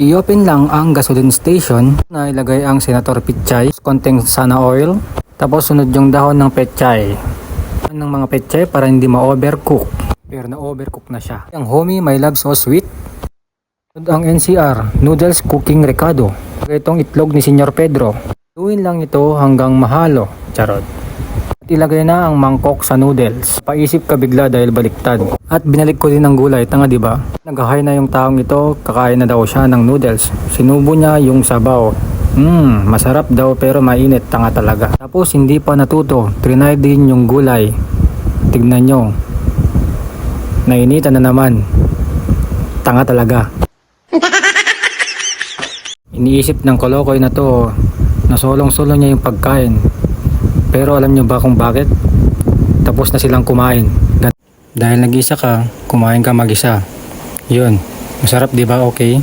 I-open lang ang gasoline station na ilagay ang Senator Pechay, konting sana oil, tapos sunod yung dahon ng pechay. Ng mga pechay para hindi ma-overcook. Pero na-overcook na siya. Ang homie, my love so sweet. Ang NCR, noodles cooking recado. Itong itlog ni Senyor Pedro. Luin lang ito hanggang mahalo. Charot. At ilagay na ang mangkok sa noodles. Paisip ka bigla dahil baliktad. At binalik ko din ang gulay. Tanga diba? Nag-hi na yung taong ito. Kakain na daw siya ng noodles. Sinubo niya yung sabaw. Masarap daw pero mainit. Tanga talaga. Tapos hindi pa natuto. Trinay din yung gulay. Tignan nyo. Nainitan na naman. Tanga talaga. Iniisip ng kolokoy na to na solong-solo niya yung pagkain. Pero alam nyo ba kung bakit? Tapos na silang kumain. Dahil nag-isa ka, kumain ka mag-isa. Yun. Masarap, di ba? Okay?